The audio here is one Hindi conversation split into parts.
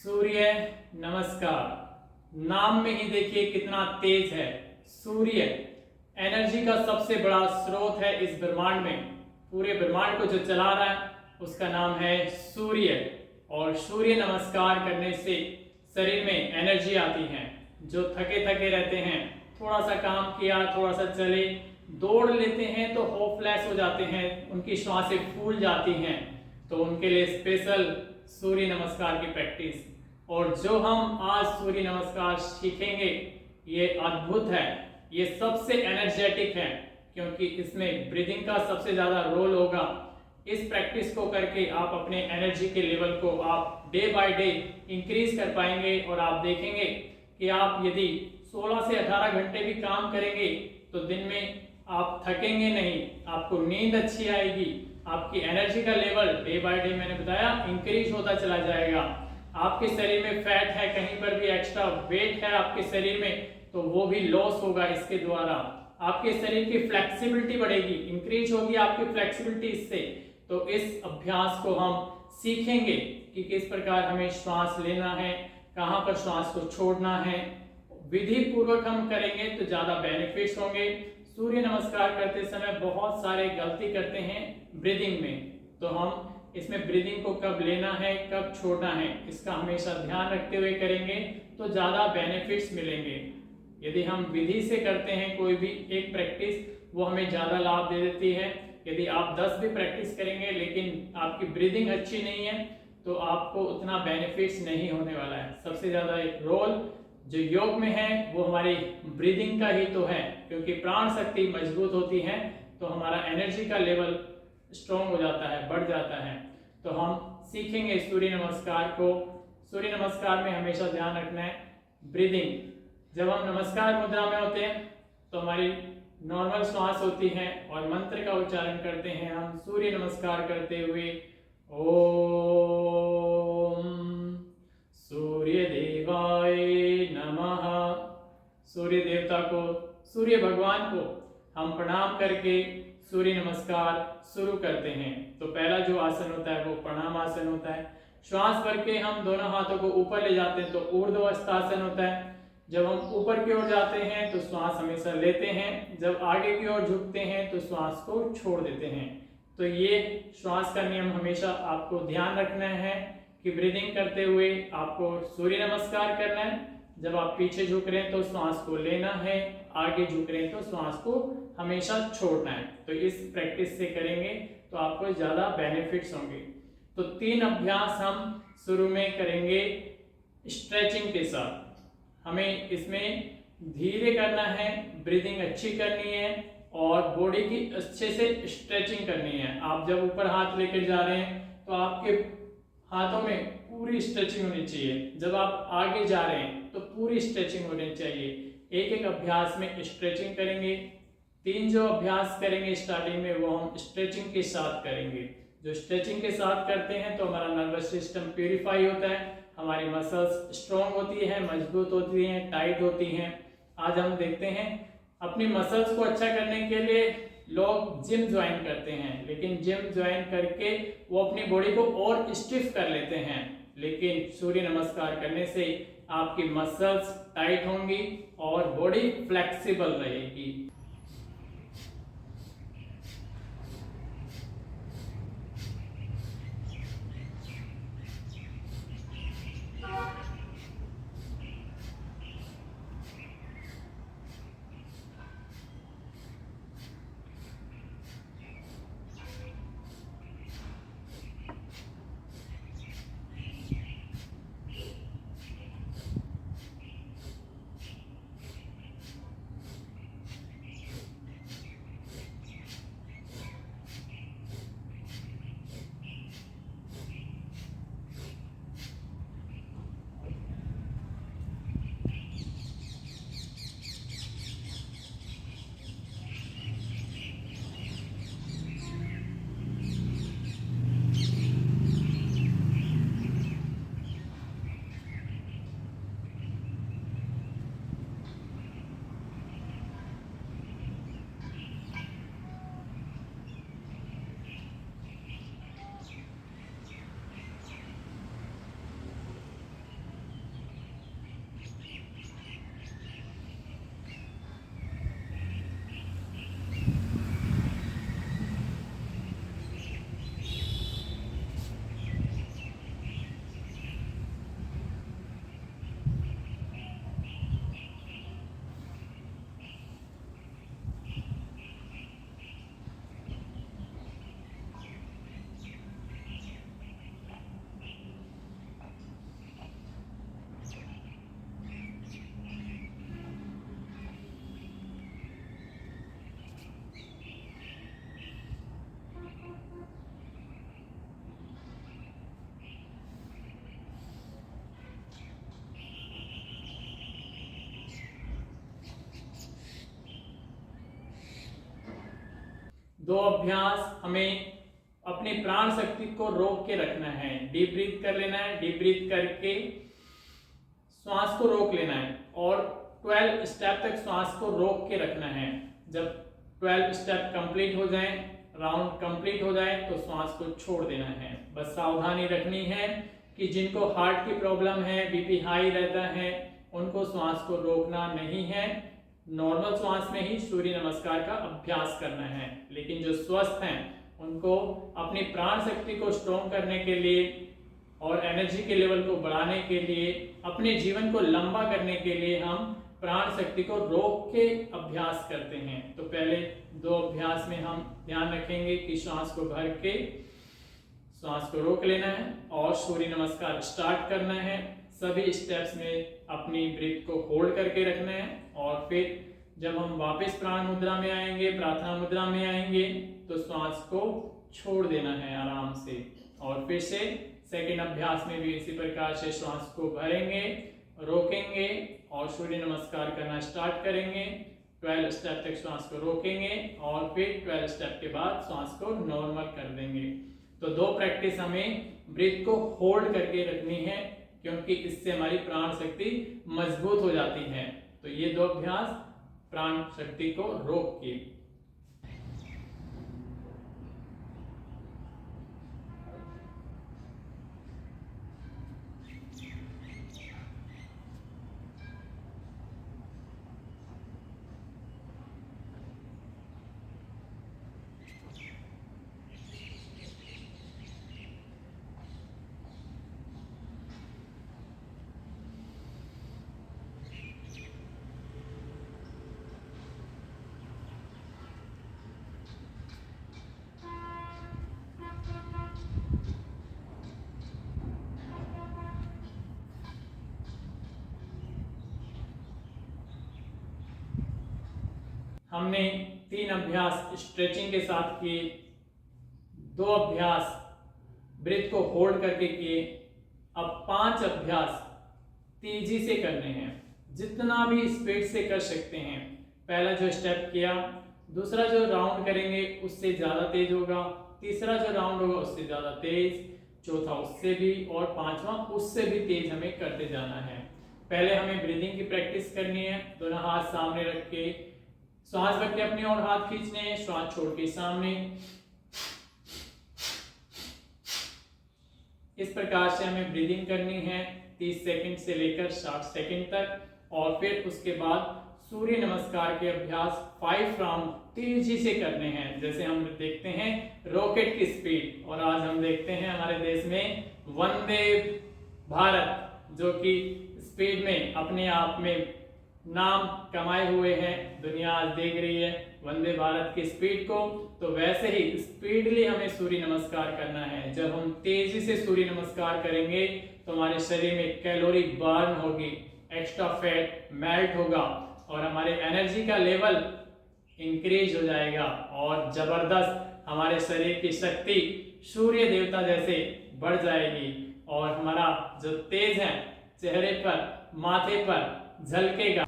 सूर्य नमस्कार। नाम में ही देखिए कितना तेज है। सूर्य एनर्जी का सबसे बड़ा स्रोत है इस ब्रह्मांड में। पूरे ब्रह्मांड को जो चला रहा है उसका नाम है सूर्य। और सूर्य नमस्कार करने से शरीर में एनर्जी आती है। जो थके थके रहते हैं, थोड़ा सा काम किया, थोड़ा सा चले, दौड़ लेते हैं तो होपलेस हो जाते हैं, उनकी श्वासें फूल जाती हैं, तो उनके लिए स्पेशल सूर्य नमस्कार की प्रैक्टिस। और जो हम आज सूर्य नमस्कार सीखेंगे ये अद्भुत है, ये सबसे एनर्जेटिक है, क्योंकि इसमें ब्रीदिंग का सबसे ज्यादा रोल होगा। इस प्रैक्टिस को करके आप अपने एनर्जी के लेवल को आप डे बाय डे इंक्रीज कर पाएंगे। और आप देखेंगे कि आप यदि 16 से 18 घंटे भी काम करेंगे तो दिन में आप थकेंगे नहीं, आपको नींद अच्छी आएगी, आपकी एनर्जी का लेवल डे बाय डे मैंने बताया इंक्रीज होता चला जाएगा। आपके शरीर में फैट है, कहीं पर भी एक्स्ट्रा वेट है आपके शरीर में, तो वो भी लॉस होगा इसके द्वारा। आपके शरीर की फ्लेक्सिबिलिटी बढ़ेगी, इंक्रीज होगी आपकी फ्लेक्सिबिलिटी इससे। तो इस अभ्यास को हम सीखेंगे कि किस प्रकार हमें श्वास लेना है, कहाँ पर श्वास को छोड़ना है। विधि पूर्वक हम करेंगे तो ज्यादा बेनिफिट्स होंगे। सूर्य नमस्कार करते समय बहुत सारे गलती करते हैं ब्रीदिंग में, तो हम इसमें ब्रीदिंग को कब लेना है, कब छोड़ना है, इसका हमेशा ध्यान रखते हुए करेंगे तो ज्यादा बेनिफिट्स मिलेंगे। यदि हम विधि से करते हैं कोई भी एक प्रैक्टिस, वो हमें ज्यादा लाभ दे देती है। यदि आप 10 भी प्रैक्टिस करेंगे लेकिन आपकी ब्रीदिंग अच्छी नहीं है तो आपको उतना बेनिफिट्स नहीं होने वाला है। सबसे ज्यादा एक रोल जो योग में है वो हमारी ब्रीदिंग का ही तो है, क्योंकि प्राण शक्ति मजबूत होती है तो हमारा एनर्जी का लेवल स्ट्रॉन्ग हो जाता है, बढ़ जाता है। तो हम सीखेंगे सूर्य नमस्कार को। सूर्य नमस्कार में हमेशा ध्यान रखना है ब्रीदिंग। जब हम नमस्कार मुद्रा में होते हैं तो हमारी नॉर्मल श्वास होती है और मंत्र का उच्चारण करते हैं हम सूर्य नमस्कार करते हुए। ओम सूर्य देवाय नमः। सूर्य देवता को, सूर्य भगवान को हम प्रणाम करके सूर्य नमस्कार शुरू करते हैं। तो पहला जो आसन होता है वो प्रणाम आसन होता है। श्वास भर के हम दोनों हाथों को ऊपर ले जाते हैं तो ऊर्ध्वस्थासन होता है। जब हम ऊपर की ओर जाते हैं तो श्वास हमेशा लेते हैं, जब आगे की ओर झुकते हैं तो श्वास को छोड़ देते हैं। तो ये श्वास का नियम हमेशा आपको ध्यान रखना है कि ब्रीदिंग करते हुए आपको सूर्य नमस्कार करना है। जब आप पीछे झुक रहे हैं तो श्वास को लेना है, आगे झुक रहे हैं तो श्वास को हमेशा छोड़ना है। तो इस प्रैक्टिस से करेंगे तो आपको ज्यादा बेनिफिट्स होंगे। तो 3 अभ्यास हम शुरू में करेंगे स्ट्रेचिंग के साथ। हमें इसमें धीरे करना है, ब्रीदिंग अच्छी करनी है और बॉडी की अच्छे से स्ट्रेचिंग करनी है। आप जब ऊपर हाथ लेकर जा रहे हैं तो आपके हाथों में पूरी स्ट्रेचिंग होनी चाहिए। जब आप आगे जा रहे हैं तो पूरी स्ट्रेचिंग होनी चाहिए। एक एक अभ्यास में स्ट्रेचिंग करेंगे। 3 जो अभ्यास करेंगे स्टार्टिंग में वो हम स्ट्रेचिंग के साथ करेंगे। जो स्ट्रेचिंग के साथ करते हैं तो हमारा नर्वस सिस्टम प्यूरिफाई होता है, हमारी मसल्स स्ट्रॉन्ग होती है, मजबूत होती हैं, टाइट होती हैं। आज हम देखते हैं अपनी मसल्स को अच्छा करने के लिए लोग जिम ज्वाइन करते हैं, लेकिन जिम ज्वाइन करके वो अपनी बॉडी को और स्टिफ कर लेते हैं। लेकिन सूर्य नमस्कार करने से आपकी मसल्स टाइट होंगी और बॉडी फ्लेक्सिबल रहेगी। दो अभ्यास हमें अपनी प्राण शक्ति को रोक के रखना है। डीप ब्रीथ कर लेना है, डीप ब्रीथ करके श्वास को रोक लेना है और 12 स्टेप तक श्वास को रोक के रखना है। जब 12 स्टेप कंप्लीट हो जाए, राउंड कंप्लीट हो जाए तो श्वास को छोड़ देना है। बस सावधानी रखनी है कि जिनको हार्ट की प्रॉब्लम है, बीपी हाई रहता है, उनको श्वास को रोकना नहीं है। नॉर्मल श्वास में ही सूर्य नमस्कार का अभ्यास करना है। लेकिन जो स्वस्थ हैं उनको अपनी प्राण शक्ति को स्ट्रॉन्ग करने के लिए और एनर्जी के लेवल को बढ़ाने के लिए, अपने जीवन को लंबा करने के लिए हम प्राण शक्ति को रोक के अभ्यास करते हैं। तो पहले दो अभ्यास में हम ध्यान रखेंगे कि श्वास को भर के श्वास को रोक लेना है और सूर्य नमस्कार स्टार्ट करना है। सभी स्टेप्स में अपनी ब्रीथ को होल्ड करके रखना है और फिर जब हम वापस प्राण मुद्रा में आएंगे, प्रार्थना मुद्रा में आएंगे, तो श्वास को छोड़ देना है आराम से। और फिर से सेकेंड अभ्यास में भी इसी प्रकार से श्वास को भरेंगे, रोकेंगे और सूर्य नमस्कार करना स्टार्ट करेंगे। 12 स्टेप तक श्वास को रोकेंगे और फिर 12 स्टेप के बाद श्वास को नॉर्मल कर देंगे। तो दो प्रैक्टिस हमें ब्रीथ को होल्ड करके रखनी है, क्योंकि इससे हमारी प्राण शक्ति मजबूत हो जाती है। तो ये दो अभ्यास प्राण शक्ति को रोक के। हमने 3 अभ्यास स्ट्रेचिंग के साथ किए, 2 अभ्यास ब्रीथ को होल्ड करके किए। अब 5 अभ्यास तेजी से करने हैं, जितना भी स्पीड से कर सकते हैं। पहला जो स्टेप किया, दूसरा जो राउंड करेंगे उससे ज्यादा तेज होगा, तीसरा जो राउंड होगा उससे ज्यादा तेज, चौथा उससे भी और पांचवा उससे भी तेज हमें करते जाना है। पहले हमें ब्रीदिंग की प्रैक्टिस करनी है। दोनों हाथ सामने रख के श्वास भर के अपनी ओर हाथ खींचने हैं, श्वास छोड़ के सामने। इस प्रकार से हमें ब्रीदिंग करनी है 30 सेकंड से लेकर 60 सेकंड तक। और फिर उसके बाद सूर्य नमस्कार के अभ्यास 5 राउंड तेजी से करने हैं, जैसे हम देखते हैं रॉकेट की स्पीड। और आज हम देखते हैं हमारे देश में वंदे भारत, जो कि स्पीड में अपने आप में नाम कमाए हुए हैं। दुनिया आज देख रही है वंदे भारत की स्पीड को। तो वैसे ही स्पीडली हमें सूर्य नमस्कार करना है। जब हम तेजी से सूर्य नमस्कार करेंगे तो हमारे शरीर में कैलोरी बर्न होगी, एक्स्ट्रा फैट मेल्ट होगा और हमारे एनर्जी का लेवल इंक्रीज हो जाएगा और जबरदस्त हमारे शरीर की शक्ति सूर्य देवता जैसे बढ़ जाएगी और हमारा जो तेज है चेहरे पर, माथे पर झलकेगा।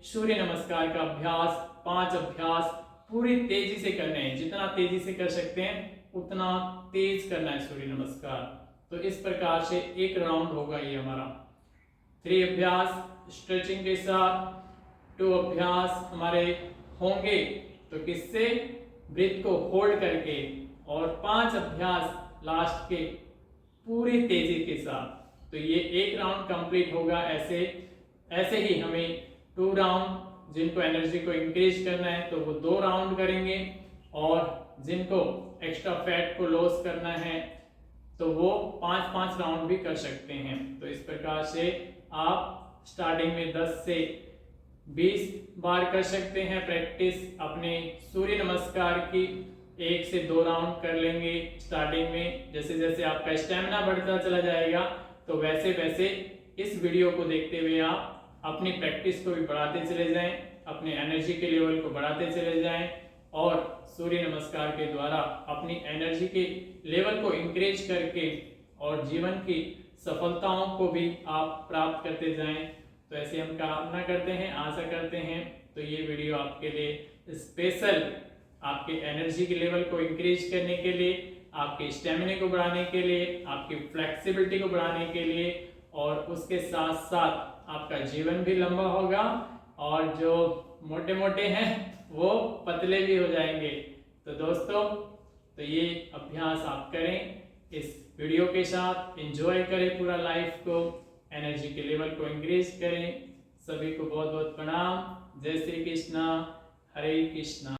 सूर्य नमस्कार का अभ्यास 5 अभ्यास पूरी तेजी से करने हैं। जितना तेजी से कर सकते हैं उतना तेज करना है सूर्य नमस्कार। तो इस प्रकार से एक राउंड होगा ये हमारा। 3 अभ्यास स्ट्रेचिंग के साथ, 2 अभ्यास हमारे होंगे तो किससे, ब्रीथ को होल्ड करके, और 5 अभ्यास लास्ट के पूरी तेजी के साथ। तो ये एक राउंड कंप्लीट होगा। ऐसे ही हमें 2 राउंड, जिनको एनर्जी को इंक्रीज करना है तो वो 2 राउंड करेंगे, और जिनको एक्स्ट्रा फैट को लॉस करना है तो वो 5-5 राउंड भी कर सकते हैं। तो इस प्रकार से आप स्टार्टिंग में 10 से 20 बार कर सकते हैं प्रैक्टिस अपने सूर्य नमस्कार की। 1 से 2 राउंड कर लेंगे स्टार्टिंग में। जैसे जैसे आपका स्टेमिना बढ़ता चला जाएगा तो वैसे वैसे इस वीडियो को देखते हुए आप अपनी प्रैक्टिस को भी बढ़ाते चले जाएं, अपने एनर्जी के लेवल को बढ़ाते चले जाएं, और सूर्य नमस्कार के द्वारा अपनी एनर्जी के लेवल को इंक्रीज करके और जीवन की सफलताओं को भी आप प्राप्त करते जाएं। तो ऐसे हम कामना करते हैं, आशा करते हैं। तो ये वीडियो आपके लिए स्पेशल, आपके एनर्जी के लेवल को इंक्रीज करने के लिए, आपके स्टेमिना को बढ़ाने के लिए, आपकी फ्लेक्सिबिलिटी को बढ़ाने के लिए, और उसके साथ साथ आपका जीवन भी लंबा होगा, और जो मोटे मोटे हैं वो पतले भी हो जाएंगे। तो दोस्तों, तो ये अभ्यास आप करें, इस वीडियो के साथ एंजॉय करें पूरा लाइफ को, एनर्जी के लेवल को इंक्रीज करें। सभी को बहुत बहुत प्रणाम। जय श्री कृष्णा, हरे कृष्णा।